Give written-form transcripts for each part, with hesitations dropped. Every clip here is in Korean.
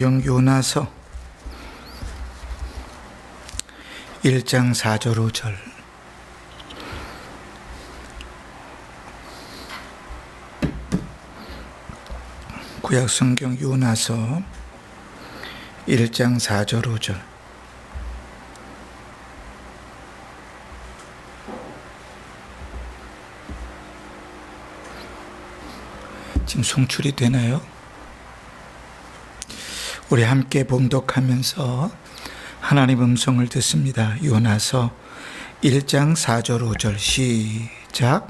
요나서 1장 4절 5절. 구약성경 요나서 1장 4절 5절. 지금 송출이 되나요? 우리 함께 봉독하면서 하나님 음성을 듣습니다. 요나서 1장 4절 5절 시작.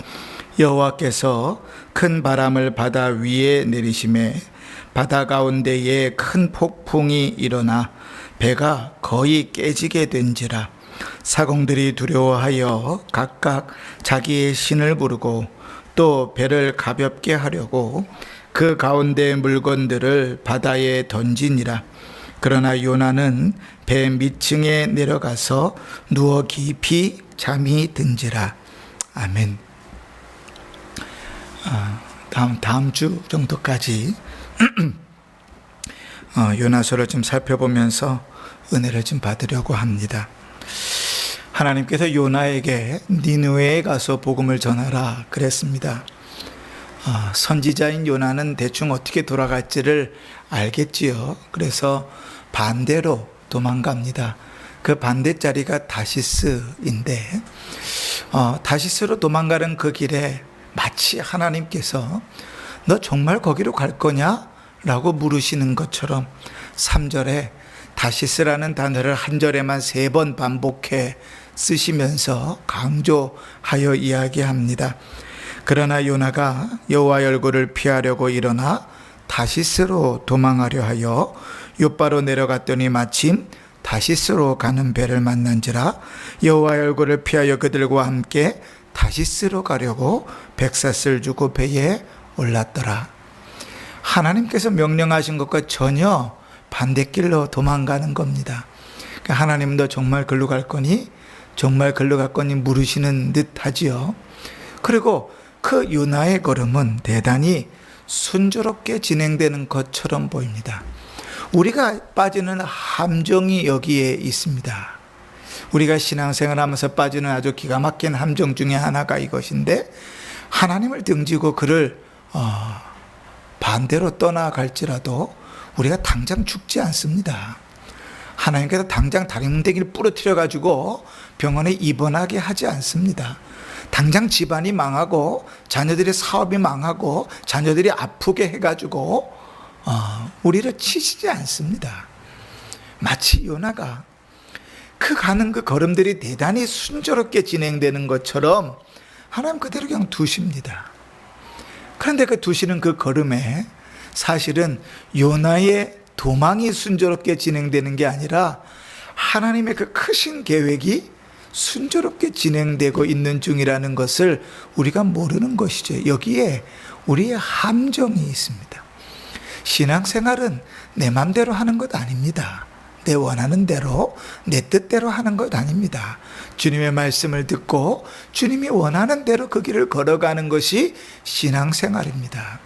여호와께서 큰 바람을 바다 위에 내리심에 바다 가운데에 큰 폭풍이 일어나 배가 거의 깨지게 된지라. 사공들이 두려워하여 각각 자기의 신을 부르고 또 배를 가볍게 하려고 그 가운데 물건들을 바다에 던지니라. 그러나 요나는 배 밑층에 내려가서 누워 깊이 잠이 든지라. 아멘. 다음 주 정도까지 요나서를 좀 살펴보면서 은혜를 좀 받으려고 합니다. 하나님께서 요나에게 니느웨에 가서 복음을 전하라 그랬습니다. 선지자인 요나는 대충 어떻게 돌아갈지를 알겠지요. 그래서 반대로 도망갑니다. 그 반대 자리가 다시스인데 다시스로 도망가는 그 길에 마치 하나님께서 너 정말 거기로 갈 거냐? 라고 물으시는 것처럼 3절에 다시스라는 단어를 한 절에만 3번 반복해 쓰시면서 강조하여 이야기합니다. 그러나 요나가 여호와의 얼굴을 피하려고 일어나 다시스로 도망하려 하여 욥바로 내려갔더니 마침 다시스로 가는 배를 만난지라. 여호와의 얼굴을 피하여 그들과 함께 다시스로 가려고 백사슬 주고 배에 올랐더라. 하나님께서 명령하신 것과 전혀 반대길로 도망가는 겁니다. 하나님도 정말 글로 갈 거니? 정말 글로 갈 거니? 물으시는 듯 하지요. 그리고 그 요나의 걸음은 대단히 순조롭게 진행되는 것처럼 보입니다. 우리가 빠지는 함정이 여기에 있습니다. 우리가 신앙생활 하면서 빠지는 아주 기가 막힌 함정 중에 하나가 이것인데, 하나님을 등지고 그를 반대로 떠나갈지라도 우리가 당장 죽지 않습니다. 하나님께서 당장 다리뭉댕이를 부러뜨려 가지고 병원에 입원하게 하지 않습니다. 당장 집안이 망하고 자녀들의 사업이 망하고 자녀들이 아프게 해가지고 우리를 치시지 않습니다. 마치 요나가 그 가는 그 걸음들이 대단히 순조롭게 진행되는 것처럼 하나님 그대로 그냥 두십니다. 그런데 그 두시는 그 걸음에 사실은 요나의 도망이 순조롭게 진행되는 게 아니라 하나님의 그 크신 계획이 순조롭게 진행되고 있는 중이라는 것을 우리가 모르는 것이죠. 여기에 우리의 함정이 있습니다. 신앙생활은 내 맘대로 하는 것 아닙니다. 내 원하는 대로, 내 뜻대로 하는 것 아닙니다. 주님의 말씀을 듣고 주님이 원하는 대로 그 길을 걸어가는 것이 신앙생활입니다.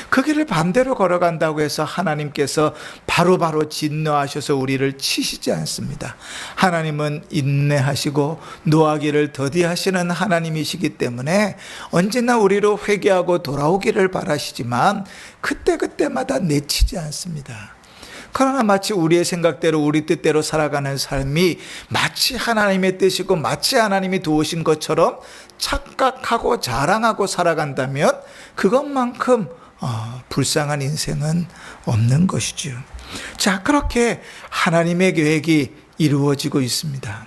그 길을 반대로 걸어간다고 해서 하나님께서 바로바로 진노하셔서 우리를 치시지 않습니다. 하나님은 인내하시고 노하기를 더디하시는 하나님이시기 때문에 언제나 우리로 회개하고 돌아오기를 바라시지만 그때그때마다 내치지 않습니다. 그러나 마치 우리의 생각대로 우리 뜻대로 살아가는 삶이 마치 하나님의 뜻이고 마치 하나님이 도우신 것처럼 착각하고 자랑하고 살아간다면 그것만큼 불쌍한 인생은 없는 것이죠. 자, 그렇게 하나님의 계획이 이루어지고 있습니다.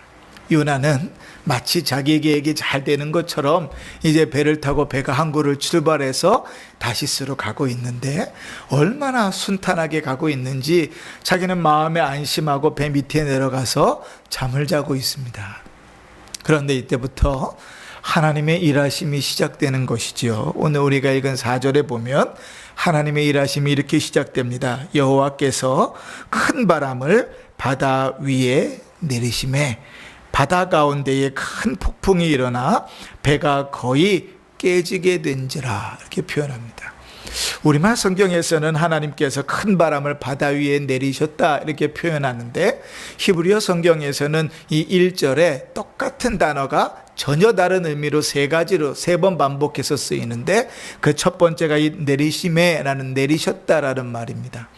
요나는 마치 자기 계획이 잘 되는 것처럼 이제 배를 타고 배가 항구를 출발해서 다시스로 가고 있는데 얼마나 순탄하게 가고 있는지 자기는 마음에 안심하고 배 밑에 내려가서 잠을 자고 있습니다. 그런데 이때부터 하나님의 일하심이 시작되는 것이지요. 오늘 우리가 읽은 4절에 보면 하나님의 일하심이 이렇게 시작됩니다. 여호와께서 큰 바람을 바다 위에 내리심에 바다 가운데에 큰 폭풍이 일어나 배가 거의 깨지게 된지라 이렇게 표현합니다. 우리말 성경에서는 하나님께서 큰 바람을 바다 위에 내리셨다 이렇게 표현하는데, 히브리어 성경에서는 이 1절에 똑같은 단어가 전혀 다른 의미로 세 번 반복해서 쓰이는데, 그 첫 번째가 이 내리심에라는 내리셨다라는 말입니다.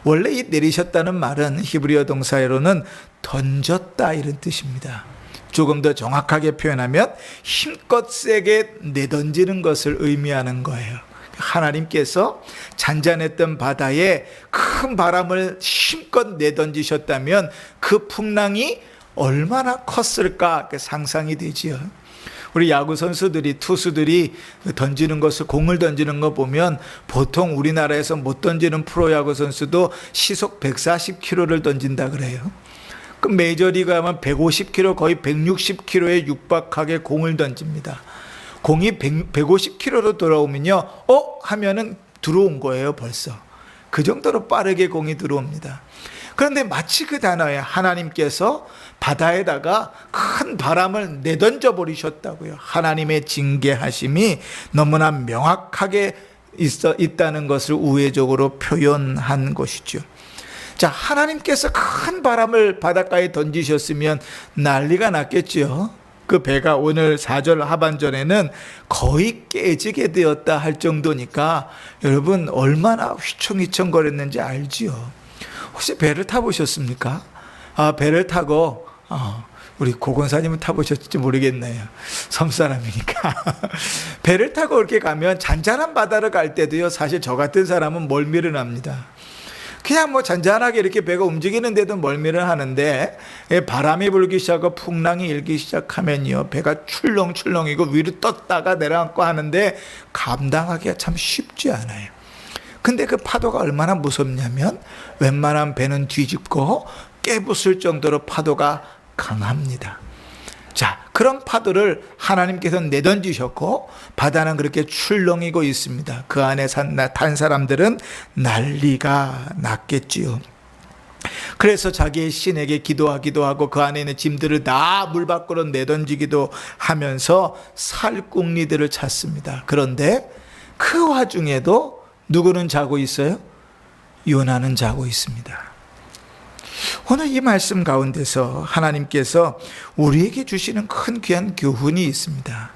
원래 이 내리셨다는 말은 히브리어 동사로는 던졌다 이런 뜻입니다. 조금 더 정확하게 표현하면 힘껏 세게 내던지는 것을 의미하는 거예요. 하나님께서 잔잔했던 바다에 큰 바람을 힘껏 내던지셨다면 그 풍랑이 얼마나 컸을까 상상이 되지요. 우리 야구 선수들이, 투수들이 던지는 것을, 공을 던지는 거 보면 보통 우리나라에서 못 던지는 프로야구 선수도 시속 140km를 던진다 그래요. 그 메이저리그 하면 150km, 거의 160km에 육박하게 공을 던집니다. 공이 150km로 돌아오면요, 하면은 들어온 거예요, 벌써. 그 정도로 빠르게 공이 들어옵니다. 그런데 마치 그 단어에 하나님께서 바다에다가 큰 바람을 내던져 버리셨다고요. 하나님의 징계하심이 너무나 명확하게 있다는 것을 우회적으로 표현한 것이죠. 자, 하나님께서 큰 바람을 바닷가에 던지셨으면 난리가 났겠죠. 그 배가 오늘 4절 하반절에는 거의 깨지게 되었다 할 정도니까 여러분 얼마나 휘청휘청 거렸는지 알지요. 혹시 배를 타보셨습니까? 배를 타고 우리 고건사님은 타보셨을지 모르겠네요. 섬사람이니까. 배를 타고 이렇게 가면 잔잔한 바다를 갈 때도요, 사실 저 같은 사람은 멀미를 합니다. 그냥 뭐 잔잔하게 이렇게 배가 움직이는데도 멀미를 하는데, 바람이 불기 시작하고 풍랑이 일기 시작하면요, 배가 출렁출렁이고 위로 떴다가 내려앉고 하는데 감당하기가 참 쉽지 않아요. 근데 그 파도가 얼마나 무섭냐면 웬만한 배는 뒤집고 깨부술 정도로 파도가 강합니다. 자, 그런 파도를 하나님께서 내던지셨고 바다는 그렇게 출렁이고 있습니다. 그 안에 탄 사람들은 난리가 났겠지요. 그래서 자기의 신에게 기도하기도 하고 그 안에 있는 짐들을 다 물 밖으로 내던지기도 하면서 살궁리들을 찾습니다. 그런데 그 와중에도 누구는 자고 있어요? 요나는 자고 있습니다. 오늘 이 말씀 가운데서 하나님께서 우리에게 주시는 큰 귀한 교훈이 있습니다.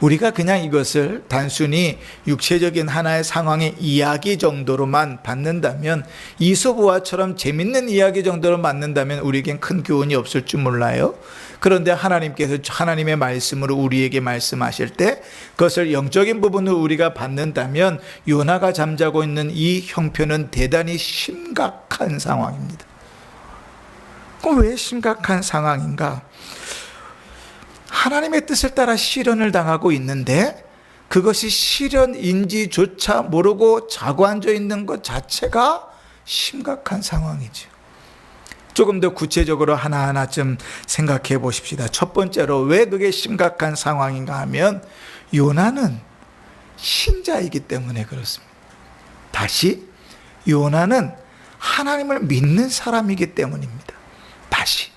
우리가 그냥 이것을 단순히 육체적인 하나의 상황의 이야기 정도로만 받는다면, 이솝우화처럼 재밌는 이야기 정도로 받는다면 우리에겐 큰 교훈이 없을 줄 몰라요. 그런데 하나님께서 하나님의 말씀으로 우리에게 말씀하실 때 그것을 영적인 부분을 우리가 받는다면 요나가 잠자고 있는 이 형편은 대단히 심각한 상황입니다. 왜 심각한 상황인가? 하나님의 뜻을 따라 시련을 당하고 있는데 그것이 시련인지조차 모르고 자고 앉아 있는 것 자체가 심각한 상황이죠. 조금 더 구체적으로 하나하나 좀 생각해 보십시다. 첫 번째로 왜 그게 심각한 상황인가 하면 요나는 신자이기 때문에 그렇습니다. 다시, 요나는 하나님을 믿는 사람이기 때문입니다. 다시,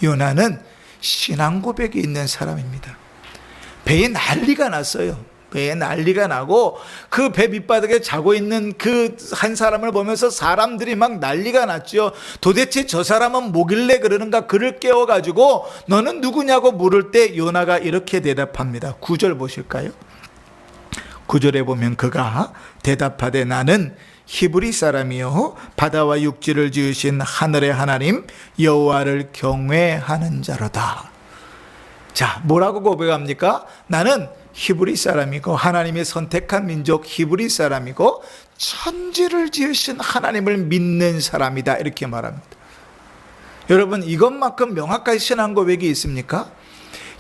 요나는 신앙 고백이 있는 사람입니다. 배에 난리가 났어요. 배에 난리가 나고 그 배 밑바닥에 자고 있는 그 한 사람을 보면서 사람들이 막 난리가 났죠. 도대체 저 사람은 뭐길래 그러는가. 그를 깨워가지고 너는 누구냐고 물을 때 요나가 이렇게 대답합니다. 9절 보실까요? 9절에 보면 그가 대답하되 나는 히브리 사람이요 바다와 육지를 지으신 하늘의 하나님 여호와를 경외하는 자로다. 자, 뭐라고 고백합니까? 나는 히브리 사람이고 하나님의 선택한 민족 히브리 사람이고 천지를 지으신 하나님을 믿는 사람이다, 이렇게 말합니다. 여러분, 이것만큼 명확한 신앙 고백이 있습니까?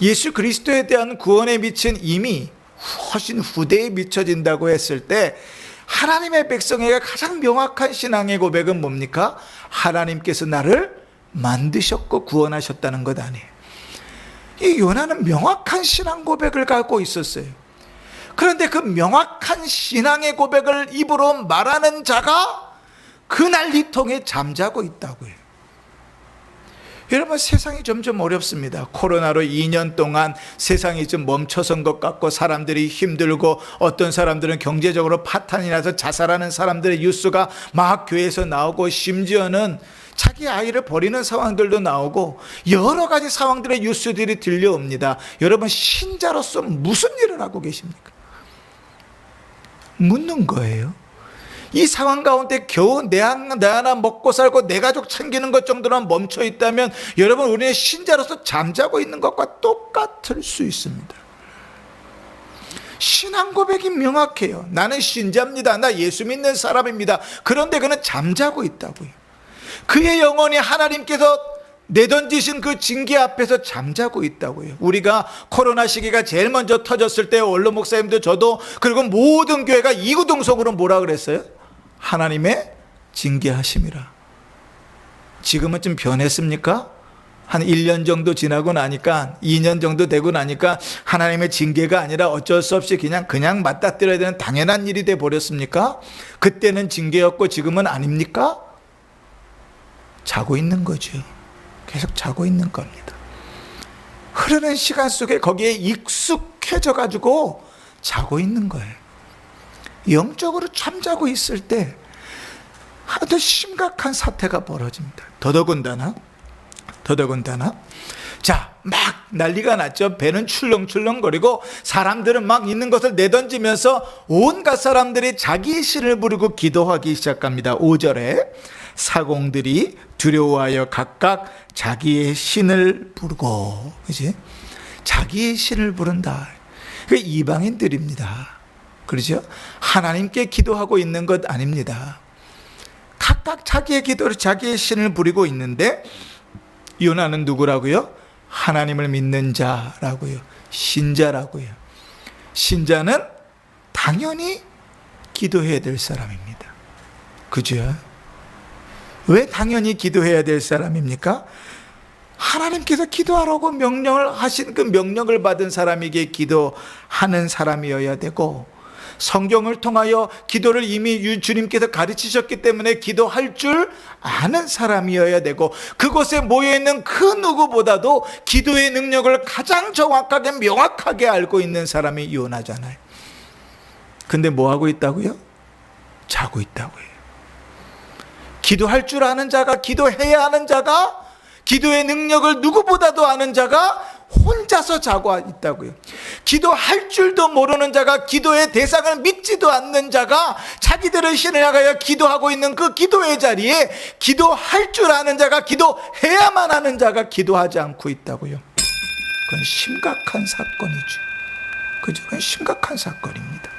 예수 그리스도에 대한 구원의 빛은 이미 훨씬 후대에 비춰진다고 했을 때 하나님의 백성에게 가장 명확한 신앙의 고백은 뭡니까? 하나님께서 나를 만드셨고 구원하셨다는 것 아니에요. 이 요나는 명확한 신앙 고백을 갖고 있었어요. 그런데 그 명확한 신앙의 고백을 입으로 말하는 자가 그 난리통에 잠자고 있다고요. 여러분, 세상이 점점 어렵습니다. 코로나로 2년 동안 세상이 좀 멈춰선 것 같고 사람들이 힘들고 어떤 사람들은 경제적으로 파탄이 나서 자살하는 사람들의 뉴스가 막 교회에서 나오고 심지어는 자기 아이를 버리는 상황들도 나오고 여러 가지 상황들의 뉴스들이 들려옵니다. 여러분, 신자로서 무슨 일을 하고 계십니까? 묻는 거예요. 이 상황 가운데 겨우 내 하나 먹고 살고 내 가족 챙기는 것 정도만 멈춰 있다면 여러분, 우리는 신자로서 잠자고 있는 것과 똑같을 수 있습니다. 신앙 고백이 명확해요. 나는 신자입니다. 나 예수 믿는 사람입니다. 그런데 그는 잠자고 있다고요. 그의 영혼이 하나님께서 내던지신 그 징계 앞에서 잠자고 있다고요. 우리가 코로나 시기가 제일 먼저 터졌을 때 원로 목사님도 저도 그리고 모든 교회가 이구동성으로 뭐라 그랬어요? 하나님의 징계하심이라. 지금은 좀 변했습니까? 한 1년 정도 지나고 나니까 2년 정도 되고 나니까 하나님의 징계가 아니라 어쩔 수 없이 그냥 맞닥뜨려야 되는 당연한 일이 돼 버렸습니까? 그때는 징계였고 지금은 아닙니까? 자고 있는 거죠. 계속 자고 있는 겁니다. 흐르는 시간 속에 거기에 익숙해져 가지고 자고 있는 거예요. 영적으로 잠자고 있을 때 아주 심각한 사태가 벌어집니다. 더더군다나 자, 막 난리가 났죠. 배는 출렁출렁거리고 사람들은 막 있는 것을 내던지면서 온갖 사람들이 자기의 신을 부르고 기도하기 시작합니다. 5절에 사공들이 두려워하여 각각 자기의 신을 부르고, 그지? 자기의 신을 부른다. 그 이방인들입니다. 그렇죠? 하나님께 기도하고 있는 것 아닙니다. 각각 자기의 기도로 자기의 신을 부리고 있는데 요나는 누구라고요? 하나님을 믿는 자라고요. 신자라고요. 신자는 당연히 기도해야 될 사람입니다. 그죠? 왜 당연히 기도해야 될 사람입니까? 하나님께서 기도하라고 명령을 하신 그 명령을 받은 사람에게 기도하는 사람이어야 되고, 성경을 통하여 기도를 이미 주님께서 가르치셨기 때문에 기도할 줄 아는 사람이어야 되고, 그곳에 모여있는 그 누구보다도 기도의 능력을 가장 정확하게 명확하게 알고 있는 사람이 요나잖아요. 근데 뭐 하고 있다고요? 자고 있다고요. 기도할 줄 아는 자가, 기도해야 하는 자가, 기도의 능력을 누구보다도 아는 자가 혼자서 자고 있다고요. 기도할 줄도 모르는 자가, 기도의 대상을 믿지도 않는 자가 자기들의 신을 향하여 기도하고 있는 그 기도의 자리에 기도할 줄 아는 자가, 기도해야만 하는 자가 기도하지 않고 있다고요. 그건 심각한 사건이죠. 그죠? 그건 심각한 사건입니다.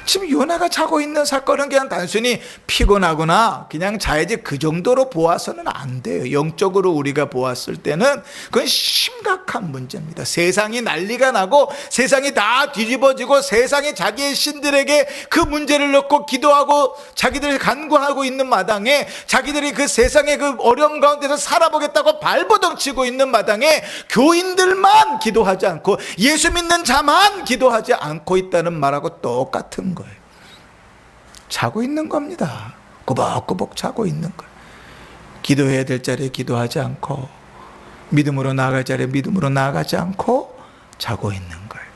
지금 요나가 자고 있는 사건은 그냥 단순히 피곤하거나 그냥 자야지, 그 정도로 보아서는 안 돼요. 영적으로 우리가 보았을 때는 그건 심각한 문제입니다. 세상이 난리가 나고 세상이 다 뒤집어지고 세상이 자기의 신들에게 그 문제를 놓고 기도하고 자기들이 간구하고 있는 마당에, 자기들이 그 세상의 그 어려움 가운데서 살아보겠다고 발버둥 치고 있는 마당에 교인들만 기도하지 않고 예수 믿는 자만 기도하지 않고 있다는 말하고 똑같은 거예요. 자고 있는 겁니다. 꾸벅꾸벅 자고 있는 거예요. 기도해야 될 자리에 기도하지 않고, 믿음으로 나아갈 자리에 믿음으로 나아가지 않고 자고 있는 거예요.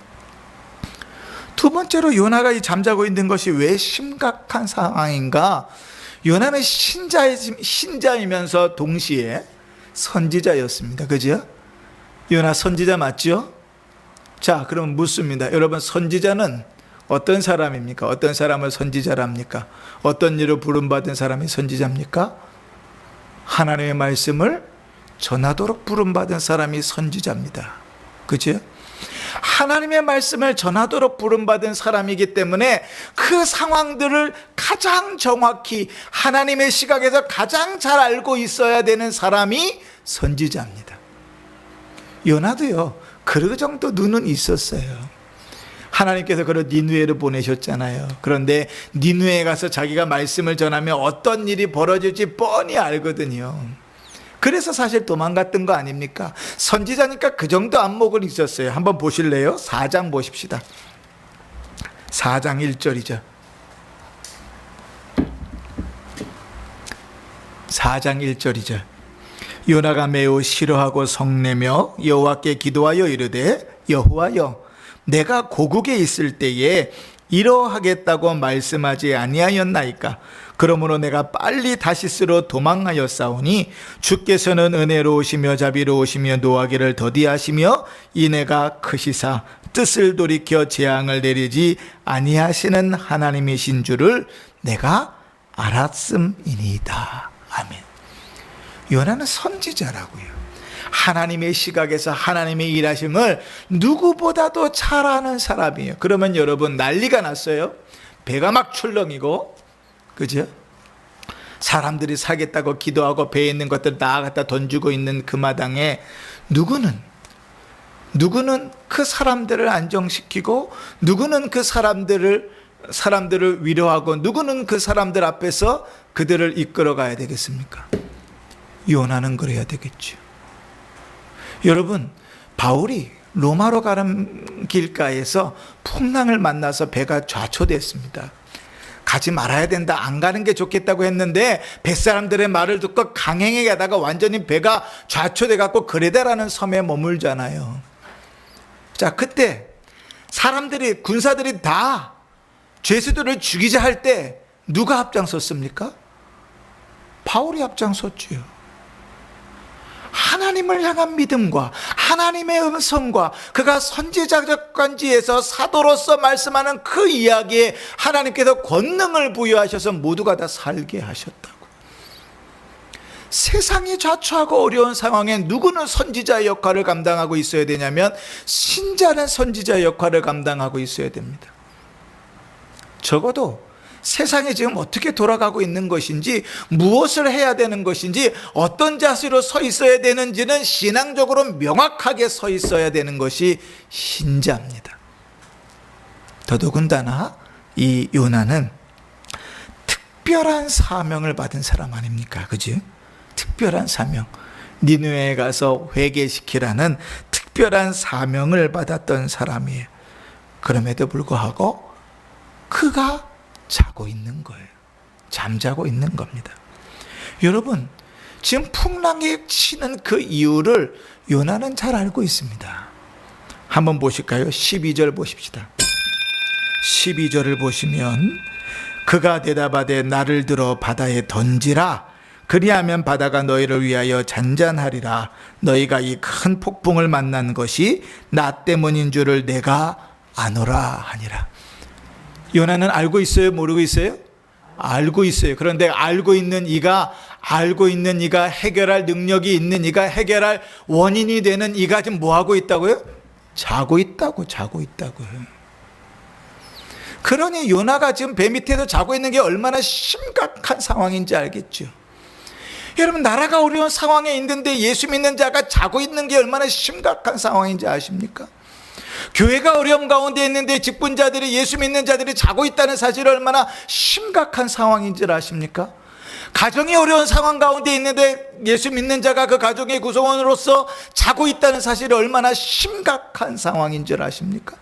두 번째로 요나가 잠자고 있는 것이 왜 심각한 상황인가? 요나는 신자이면서 동시에 선지자였습니다. 그죠? 요나 선지자 맞죠? 자, 그럼 묻습니다. 여러분, 선지자는 어떤 사람입니까? 어떤 사람을 선지자랍니까? 어떤 일을 부름받은 사람이 선지자입니까? 하나님의 말씀을 전하도록 부름받은 사람이 선지자입니다. 그죠? 하나님의 말씀을 전하도록 부름받은 사람이기 때문에 그 상황들을 가장 정확히 하나님의 시각에서 가장 잘 알고 있어야 되는 사람이 선지자입니다. 요나도요, 그 정도 눈은 있었어요. 하나님께서 그런 니느웨를 보내셨잖아요. 그런데 니느웨에 가서 자기가 말씀을 전하면 어떤 일이 벌어질지 뻔히 알거든요. 그래서 사실 도망갔던 거 아닙니까? 선지자니까 그 정도 안목은 있었어요. 한번 보실래요? 4장 보십시다. 4장 1절이죠. 4장 1절이죠. 요나가 매우 싫어하고 성내며 여호와께 기도하여 이르되 여호와여 내가 고국에 있을 때에 이러하겠다고 말씀하지 아니하였나이까. 그러므로 내가 빨리 다시스로 도망하였사오니 주께서는 은혜로우시며 자비로우시며 노하기를 더디하시며 인애가 크시사 뜻을 돌이켜 재앙을 내리지 아니하시는 하나님이신 줄을 내가 알았음이니이다. 아멘. 요나는 선지자라고요. 하나님의 시각에서 하나님의 일하심을 누구보다도 잘 아는 사람이에요. 그러면 여러분 난리가 났어요. 배가 막 출렁이고, 그죠? 사람들이 사겠다고 기도하고 배에 있는 것들 다 갖다 던지고 있는 그 마당에 누구는 그 사람들을 안정시키고, 누구는 그 사람들을 위로하고, 누구는 그 사람들 앞에서 그들을 이끌어 가야 되겠습니까? 요나는 그래야 되겠죠. 여러분, 바울이 로마로 가는 길가에서 풍랑을 만나서 배가 좌초됐습니다. 가지 말아야 된다, 안 가는 게 좋겠다고 했는데 뱃사람들의 말을 듣고 강행에 가다가 완전히 배가 좌초돼 갖고 그레다라는 섬에 머물잖아요. 자, 그때 사람들이, 군사들이 다 죄수들을 죽이자 할 때 누가 앞장섰습니까? 바울이 앞장섰지요. 하나님을 향한 믿음과 하나님의 음성과 그가 선지자적 관지에서 사도로서 말씀하는 그 이야기에 하나님께서 권능을 부여하셔서 모두가 다 살게 하셨다고. 세상이 좌초하고 어려운 상황에 누구는 선지자의 역할을 감당하고 있어야 되냐면 신자는 선지자의 역할을 감당하고 있어야 됩니다. 적어도 세상이 지금 어떻게 돌아가고 있는 것인지, 무엇을 해야 되는 것인지, 어떤 자세로 서 있어야 되는지는 신앙적으로 명확하게 서 있어야 되는 것이 신자입니다. 더더군다나 이 요나는 특별한 사명을 받은 사람 아닙니까? 그죠? 특별한 사명. 니느웨에 가서 회개시키라는 특별한 사명을 받았던 사람이에요. 그럼에도 불구하고 그가 자고 있는 거예요. 잠자고 있는 겁니다. 여러분, 지금 풍랑이 치는 그 이유를 요나는 잘 알고 있습니다. 한번 보실까요? 12절 보십시다. 12절을 보시면 그가 대답하되 나를 들어 바다에 던지라. 그리하면 바다가 너희를 위하여 잔잔하리라. 너희가 이 큰 폭풍을 만난 것이 나 때문인 줄을 내가 아노라 하니라. 요나는 알고 있어요? 모르고 있어요? 알고 있어요. 그런데 알고 있는 이가 해결할 능력이 있는 이가, 해결할 원인이 되는 이가 지금 뭐 하고 있다고요? 자고 있다고요. 그러니 요나가 지금 배 밑에서 자고 있는 게 얼마나 심각한 상황인지 알겠죠. 여러분, 나라가 어려운 상황에 있는데 예수 믿는 자가 자고 있는 게 얼마나 심각한 상황인지 아십니까? 교회가 어려움 가운데 있는데 직분자들이, 예수 믿는 자들이 자고 있다는 사실이 얼마나 심각한 상황인 줄 아십니까? 가정이 어려운 상황 가운데 있는데 예수 믿는 자가 그 가정의 구성원으로서 자고 있다는 사실이 얼마나 심각한 상황인 줄 아십니까?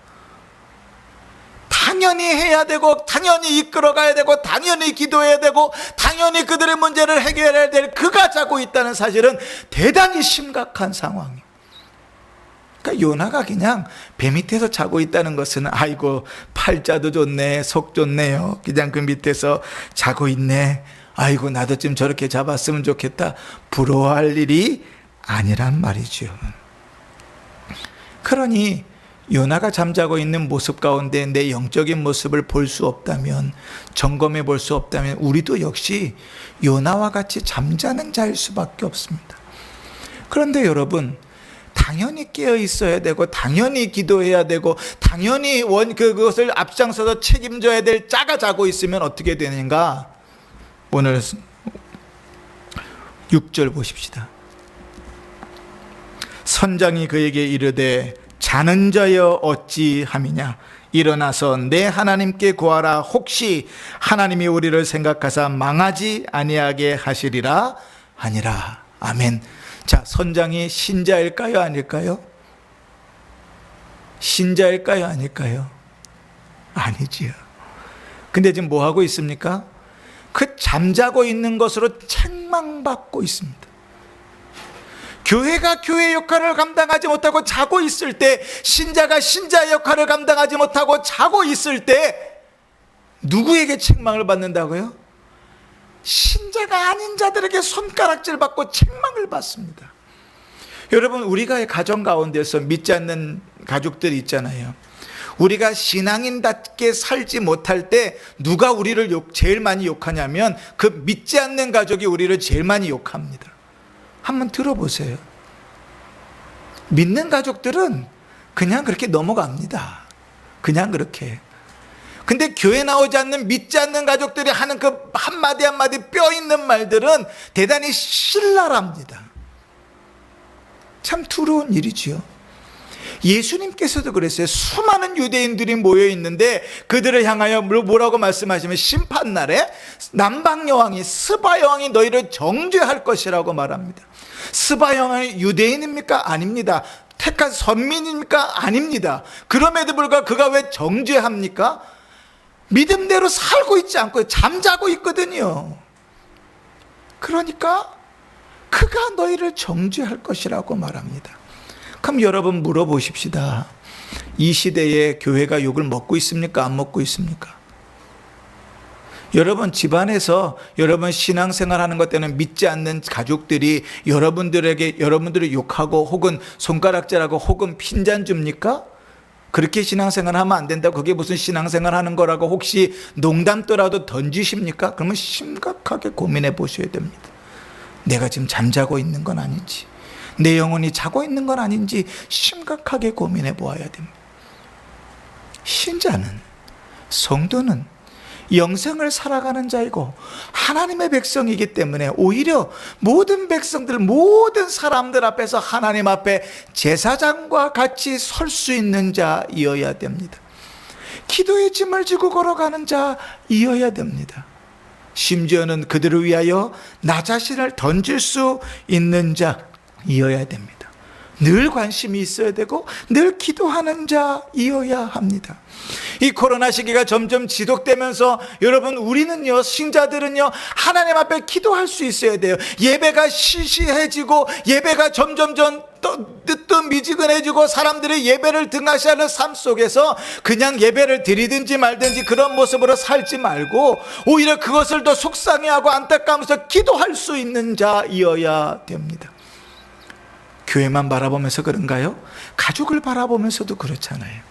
당연히 해야 되고, 당연히 이끌어가야 되고, 당연히 기도해야 되고, 당연히 그들의 문제를 해결해야 될 그가 자고 있다는 사실은 대단히 심각한 상황이에요. 그러니까 요나가 그냥 배 밑에서 자고 있다는 것은, 아이고 팔자도 좋네, 속 좋네요, 그냥 그 밑에서 자고 있네, 아이고 나도 좀 저렇게 잡았으면 좋겠다, 부러워할 일이 아니란 말이죠. 그러니 요나가 잠자고 있는 모습 가운데 내 영적인 모습을 볼 수 없다면, 점검해 볼 수 없다면 우리도 역시 요나와 같이 잠자는 자일 수밖에 없습니다. 그런데 여러분, 당연히 깨어 있어야 되고, 당연히 기도해야 되고, 당연히 그것을 앞장서서 책임져야 될 자가 자고 있으면 어떻게 되는가? 오늘 6절 보십시다. 선장이 그에게 이르되 자는 자여 어찌함이냐? 일어나서 내 하나님께 구하라. 혹시 하나님이 우리를 생각하사 망하지 아니하게 하시리라 하니라. 아멘. 자, 선장이 신자일까요? 아닐까요? 신자일까요? 아닐까요? 아니지요. 근데 지금 뭐 하고 있습니까? 그 잠자고 있는 것으로 책망받고 있습니다. 교회가 교회 역할을 감당하지 못하고 자고 있을 때, 신자가 신자의 역할을 감당하지 못하고 자고 있을 때 누구에게 책망을 받는다고요? 신자가 아닌 자들에게 손가락질 받고 책망을 받습니다. 여러분, 우리가 가정 가운데서 믿지 않는 가족들이 있잖아요. 우리가 신앙인답게 살지 못할 때 누가 우리를 제일 많이 욕하냐면 그 믿지 않는 가족이 우리를 제일 많이 욕합니다. 한번 들어보세요. 믿는 가족들은 그냥 그렇게 넘어갑니다. 그냥 그렇게. 근데 교회 나오지 않는 믿지 않는 가족들이 하는 그 한마디 한마디 뼈 있는 말들은 대단히 신랄합니다. 참 두려운 일이지요. 예수님께서도 그랬어요. 수많은 유대인들이 모여 있는데 그들을 향하여 뭐라고 말씀하시면 심판날에 남방 여왕이 스바 여왕이 너희를 정죄할 것이라고 말합니다. 스바 여왕이 유대인입니까? 아닙니다. 택한 선민입니까? 아닙니다. 그럼에도 불구하고 그가 왜 정죄합니까? 믿음대로 살고 있지 않고 잠자고 있거든요. 그러니까 그가 너희를 정죄할 것이라고 말합니다. 그럼 여러분 물어보십시다. 이 시대에 교회가 욕을 먹고 있습니까? 안 먹고 있습니까? 여러분 집안에서 여러분 신앙생활하는 것 때문에 믿지 않는 가족들이 여러분들을 욕하고 혹은 손가락질하고 혹은 핀잔 줍니까? 그렇게 신앙생활 하면 안 된다고, 그게 무슨 신앙생활 하는 거라고 혹시 농담더라도 던지십니까? 그러면 심각하게 고민해 보셔야 됩니다. 내가 지금 잠자고 있는 건 아닌지, 내 영혼이 자고 있는 건 아닌지 심각하게 고민해 보아야 됩니다. 신자는, 성도는 영생을 살아가는 자이고 하나님의 백성이기 때문에 오히려 모든 백성들, 모든 사람들 앞에서 하나님 앞에 제사장과 같이 설 수 있는 자이어야 됩니다. 기도의 짐을 지고 걸어가는 자이어야 됩니다. 심지어는 그들을 위하여 나 자신을 던질 수 있는 자이어야 됩니다. 늘 관심이 있어야 되고 늘 기도하는 자이어야 합니다. 이 코로나 시기가 점점 지속되면서 여러분, 우리는요, 신자들은요, 하나님 앞에 기도할 수 있어야 돼요. 예배가 시시해지고 예배가 점점 뜨뜻미지근해지고 사람들이 예배를 등하시하는 삶 속에서 그냥 예배를 드리든지 말든지 그런 모습으로 살지 말고 오히려 그것을 더 속상해하고 안타까우면서 기도할 수 있는 자이어야 됩니다. 교회만 바라보면서 그런가요? 가족을 바라보면서도 그렇잖아요.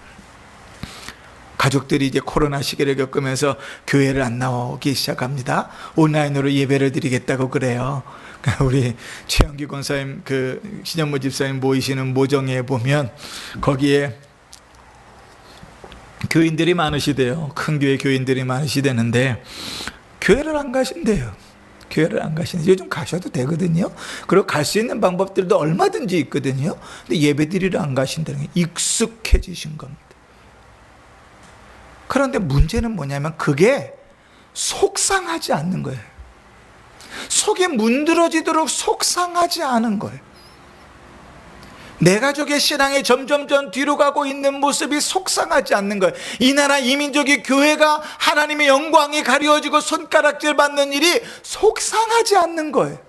가족들이 이제 코로나 시기를 겪으면서 교회를 안 나오기 시작합니다. 온라인으로 예배를 드리겠다고 그래요. 우리 최영기 권사님, 그 신현무 집사님 모이시는 모정에 보면 거기에 교인들이 많으시대요. 큰 교회 교인들이 많으시대는데 교회를 안 가신대요. 교회를 안 가시는데 요즘 가셔도 되거든요. 그리고 갈 수 있는 방법들도 얼마든지 있거든요. 근데 예배드리러 안 가신다는 게 익숙해지신 겁니다. 그런데 문제는 뭐냐면 그게 속상하지 않는 거예요. 속이 문드러지도록 속상하지 않은 거예요. 내 가족의 신앙이 점점 뒤로 가고 있는 모습이 속상하지 않는 거예요. 이 나라 이 민족이 교회가 하나님의 영광이 가려지고 손가락질 받는 일이 속상하지 않는 거예요.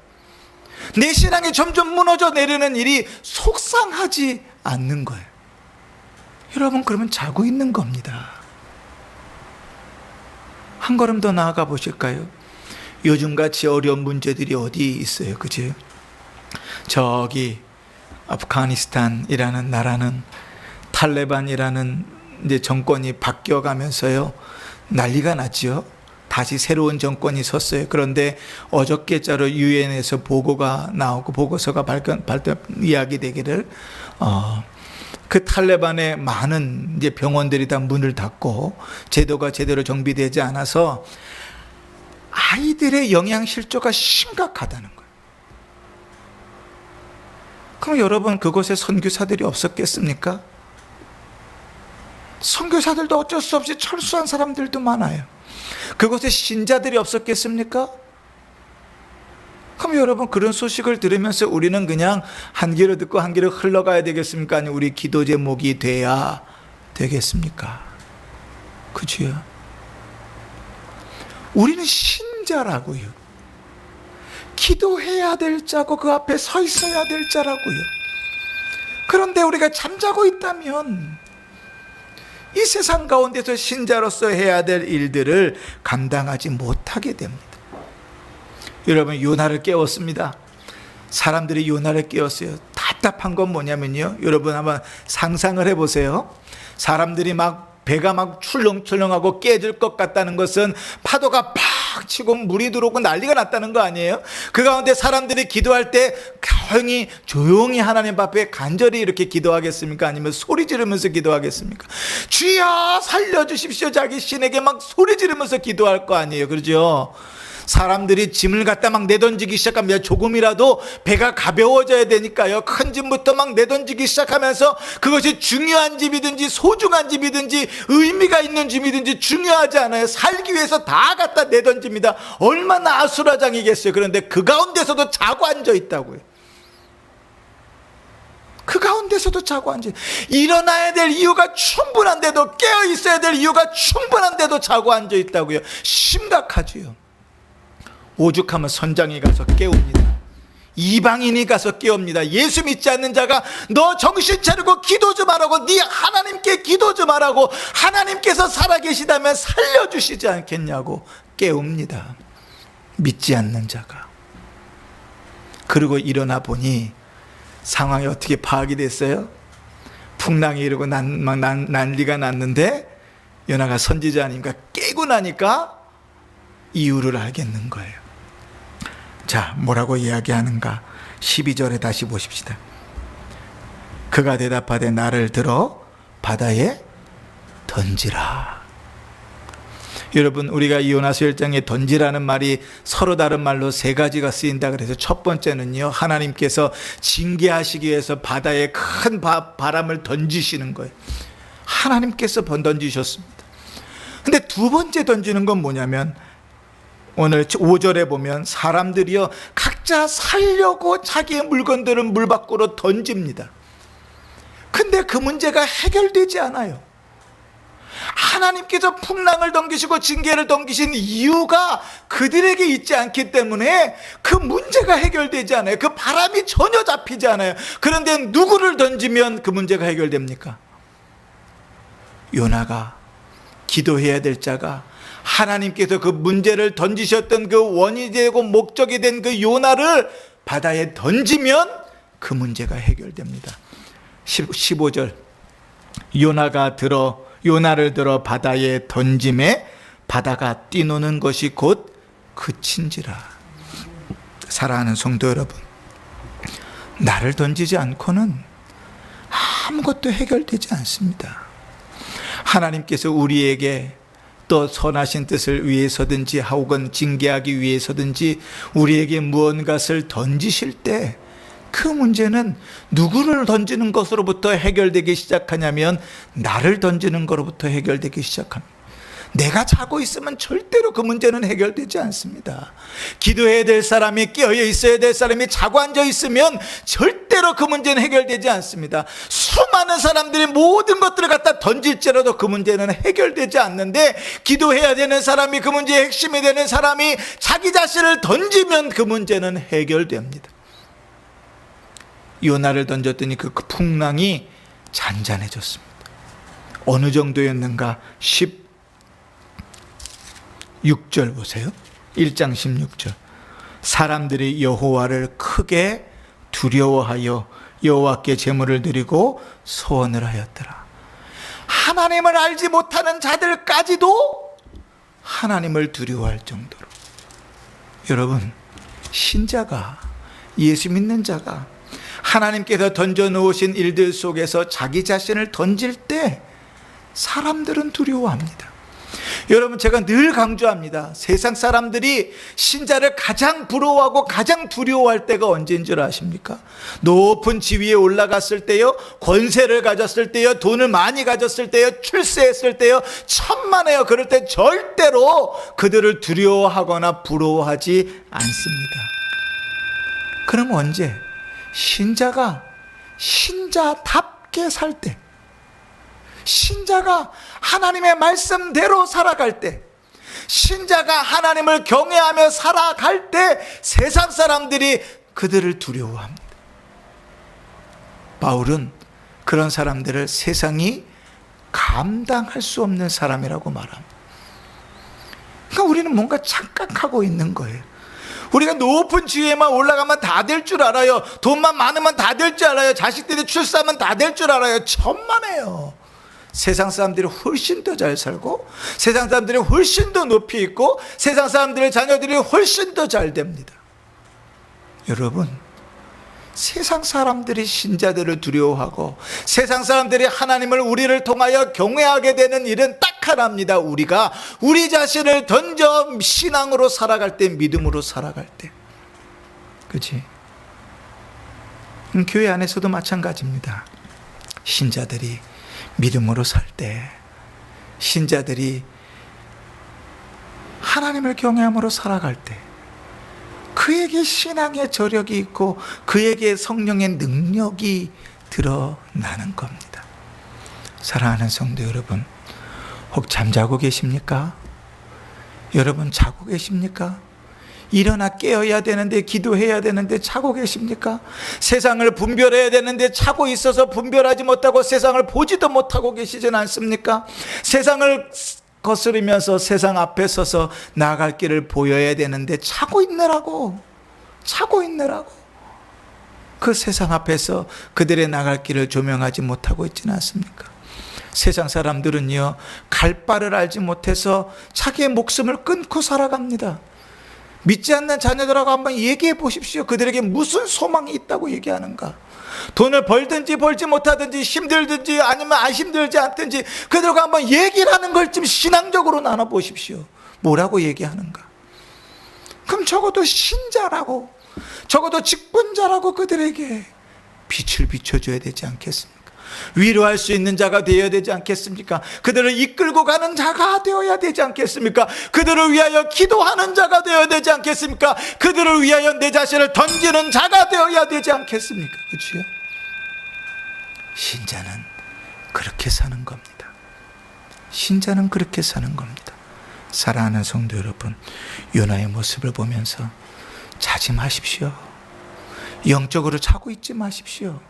내 신앙이 점점 무너져 내리는 일이 속상하지 않는 거예요. 여러분, 그러면 자고 있는 겁니다. 한 걸음 더 나아가 보실까요? 요즘같이 어려운 문제들이 어디 있어요, 그죠? 저기 아프가니스탄이라는 나라는 탈레반이라는 이제 정권이 바뀌어가면서요, 난리가 났죠. 다시 새로운 정권이 섰어요. 그런데 어저께자로 유엔에서 보고가 나오고 보고서가 이야기되기를 그 탈레반의 많은 이제 병원들이 다 문을 닫고 제도가 제대로 정비되지 않아서 아이들의 영양실조가 심각하다는 거예요. 그럼 여러분, 그곳에 선교사들이 없었겠습니까? 선교사들도 어쩔 수 없이 철수한 사람들도 많아요. 그곳에 신자들이 없었겠습니까? 그럼 여러분, 그런 소식을 들으면서 우리는 그냥 한 귀로 듣고 한 귀로 흘러가야 되겠습니까? 아니면 우리 기도 제목이 돼야 되겠습니까? 그죠? 우리는 신자라고요. 기도해야 될 자고 그 앞에 서 있어야 될 자라고요. 그런데 우리가 잠자고 있다면 이 세상 가운데서 신자로서 해야 될 일들을 감당하지 못하게 됩니다. 여러분, 요나를 깨웠습니다. 사람들이 요나를 깨웠어요. 답답한 건 뭐냐면요, 여러분 한번 상상을 해보세요. 사람들이 막 배가 막 출렁출렁하고 깨질 것 같다는 것은 파도가 팍 치고 물이 들어오고 난리가 났다는 거 아니에요? 그 가운데 사람들이 기도할 때 조용히 하나님 앞에 간절히 이렇게 기도하겠습니까? 아니면 소리 지르면서 기도하겠습니까? 주여 살려주십시오, 자기 신에게 막 소리 지르면서 기도할 거 아니에요, 그렇죠? 사람들이 짐을 갖다 막 내던지기 시작합니다. 조금이라도 배가 가벼워져야 되니까요, 큰 짐부터 막 내던지기 시작하면서 그것이 중요한 짐이든지 소중한 짐이든지 의미가 있는 짐이든지 중요하지 않아요. 살기 위해서 다 갖다 내던집니다. 얼마나 아수라장이겠어요. 그런데 그 가운데서도 자고 앉아 있다고요. 그 가운데서도 자고 앉아, 일어나야 될 이유가 충분한데도, 깨어 있어야 될 이유가 충분한데도 자고 앉아 있다고요. 심각하지요. 오죽하면 선장이 가서 깨웁니다. 이방인이 가서 깨웁니다. 예수 믿지 않는 자가 너 정신 차리고 기도 좀 하라고, 네 하나님께 기도 좀 하라고, 하나님께서 살아계시다면 살려주시지 않겠냐고 깨웁니다. 믿지 않는 자가. 그리고 일어나 보니 상황이 어떻게 파악이 됐어요? 풍랑이 이러고 난리가 났는데 요나가 선지자 아닙니까? 깨고 나니까 이유를 알겠는 거예요. 자, 뭐라고 이야기하는가? 12절에 다시 보십시다. 그가 대답하되 나를 들어 바다에 던지라. 여러분, 우리가 요나서 1장에 던지라는 말이 서로 다른 말로 세 가지가 쓰인다 그래서, 첫 번째는요, 하나님께서 징계하시기 위해서 바다에 큰 바람을 던지시는 거예요. 하나님께서 던지셨습니다. 근데 두 번째 던지는 건 뭐냐면, 오늘 5절에 보면 사람들이요 각자 살려고 자기의 물건들을 물 밖으로 던집니다. 근데 그 문제가 해결되지 않아요. 하나님께서 풍랑을 던지시고 징계를 던지신 이유가 그들에게 있지 않기 때문에 그 문제가 해결되지 않아요. 그 바람이 전혀 잡히지 않아요. 그런데 누구를 던지면 그 문제가 해결됩니까? 요나가, 기도해야 될 자가, 하나님께서 그 문제를 던지셨던 그 원인이 되고 목적이 된 그 요나를 바다에 던지면 그 문제가 해결됩니다. 15절, 요나를 들어 바다에 던짐에 바다가 뛰노는 것이 곧 그친지라. 사랑하는 성도 여러분, 나를 던지지 않고는 아무것도 해결되지 않습니다. 하나님께서 우리에게 또 선하신 뜻을 위해서든지 혹은 징계하기 위해서든지 우리에게 무언가를 던지실 때 그 문제는 누구를 던지는 것으로부터 해결되기 시작하냐면 나를 던지는 것으로부터 해결되기 시작합니다. 내가 자고 있으면 절대로 그 문제는 해결되지 않습니다. 기도해야 될 사람이, 깨어 있어야 될 사람이 자고 앉아 있으면 절대로 그 문제는 해결되지 않습니다. 수많은 사람들이 모든 것들을 갖다 던질지라도 그 문제는 해결되지 않는데, 기도해야 되는 사람이, 그 문제의 핵심이 되는 사람이 자기 자신을 던지면 그 문제는 해결됩니다. 요나를 던졌더니 그 풍랑이 잔잔해졌습니다. 어느 정도였는가? 16절 보세요. 1장 16절. 사람들이 여호와를 크게 두려워하여 여호와께 제물을 드리고 소원을 하였더라. 하나님을 알지 못하는 자들까지도 하나님을 두려워할 정도로. 여러분, 신자가, 예수 믿는 자가 하나님께서 던져놓으신 일들 속에서 자기 자신을 던질 때 사람들은 두려워합니다. 여러분, 제가 늘 강조합니다. 세상 사람들이 신자를 가장 부러워하고 가장 두려워할 때가 언제인 줄 아십니까? 높은 지위에 올라갔을 때요, 권세를 가졌을 때요, 돈을 많이 가졌을 때요, 출세했을 때요, 천만에요. 그럴 때 절대로 그들을 두려워하거나 부러워하지 않습니다. 그럼 언제? 신자가 신자답게 살 때, 신자가 하나님의 말씀대로 살아갈 때, 신자가 하나님을 경외하며 살아갈 때 세상 사람들이 그들을 두려워합니다. 바울은 그런 사람들을 세상이 감당할 수 없는 사람이라고 말합니다. 그러니까 우리는 뭔가 착각하고 있는 거예요. 우리가 높은 지위에만 올라가면 다 될 줄 알아요. 돈만 많으면 다 될 줄 알아요. 자식들이 출세하면 다 될 줄 알아요. 천만에요. 세상 사람들이 훨씬 더 잘 살고, 세상 사람들이 훨씬 더 높이 있고, 세상 사람들의 자녀들이 훨씬 더 잘 됩니다. 여러분, 세상 사람들이 신자들을 두려워하고 세상 사람들이 하나님을 우리를 통하여 경외하게 되는 일은 딱 하나입니다. 우리가 우리 자신을 던져 신앙으로 살아갈 때, 믿음으로 살아갈 때. 그렇지? 교회 안에서도 마찬가지입니다. 신자들이 믿음으로 살 때, 신자들이 하나님을 경외함으로 살아갈 때 그에게 신앙의 저력이 있고 그에게 성령의 능력이 드러나는 겁니다. 사랑하는 성도 여러분, 혹 잠자고 계십니까? 여러분 자고 계십니까? 일어나 깨어야 되는데, 기도해야 되는데 자고 계십니까? 세상을 분별해야 되는데 자고 있어서 분별하지 못하고 세상을 보지도 못하고 계시진 않습니까? 세상을 거스르면서 세상 앞에 서서 나아갈 길을 보여야 되는데 자고 있느라고 그 세상 앞에서 그들의 나갈 길을 조명하지 못하고 있지는 않습니까? 세상 사람들은요, 갈 바를 알지 못해서 자기의 목숨을 끊고 살아갑니다. 믿지 않는 자녀들하고 한번 얘기해 보십시오. 그들에게 무슨 소망이 있다고 얘기하는가? 돈을 벌든지 벌지 못하든지 힘들든지 아니면 안 힘들지 않든지 그들과 한번 얘기를 하는 걸 좀 신앙적으로 나눠보십시오. 뭐라고 얘기하는가? 그럼 적어도 신자라고, 적어도 직분자라고 그들에게 빛을 비춰줘야 되지 않겠습니까? 위로할 수 있는 자가 되어야 되지 않겠습니까? 그들을 이끌고 가는 자가 되어야 되지 않겠습니까? 그들을 위하여 기도하는 자가 되어야 되지 않겠습니까? 그들을 위하여 내 자신을 던지는 자가 되어야 되지 않겠습니까? 그렇지요? 신자는 그렇게 사는 겁니다. 신자는 그렇게 사는 겁니다. 사랑하는 성도 여러분, 요나의 모습을 보면서 자지 마십시오. 영적으로 자고 있지 마십시오.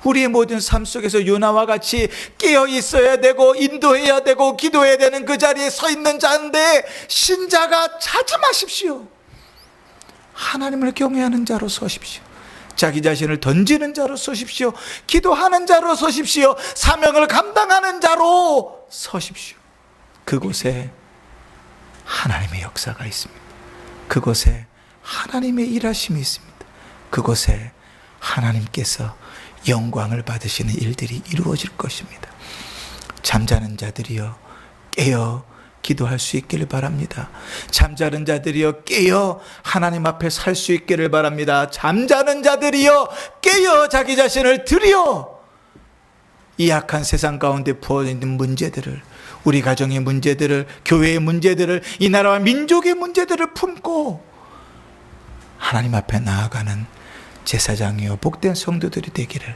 우리의 모든 삶 속에서 요나와 같이 깨어 있어야 되고 인도해야 되고 기도해야 되는 그 자리에 서 있는 자인데, 신자가 자지 마십시오. 하나님을 경외하는 자로 서십시오. 자기 자신을 던지는 자로 서십시오. 기도하는 자로 서십시오. 사명을 감당하는 자로 서십시오. 그곳에 하나님의 역사가 있습니다. 그곳에 하나님의 일하심이 있습니다. 그곳에 하나님께서 영광을 받으시는 일들이 이루어질 것입니다. 잠자는 자들이여 깨어 기도할 수 있기를 바랍니다. 잠자는 자들이여 깨어 하나님 앞에 살 수 있기를 바랍니다. 잠자는 자들이여 깨어 자기 자신을 드려 이 악한 세상 가운데 부어있는 문제들을, 우리 가정의 문제들을, 교회의 문제들을, 이 나라와 민족의 문제들을 품고 하나님 앞에 나아가는 제사장이요 복된 성도들이 되기를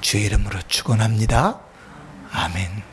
주의 이름으로 축원합니다. 아멘.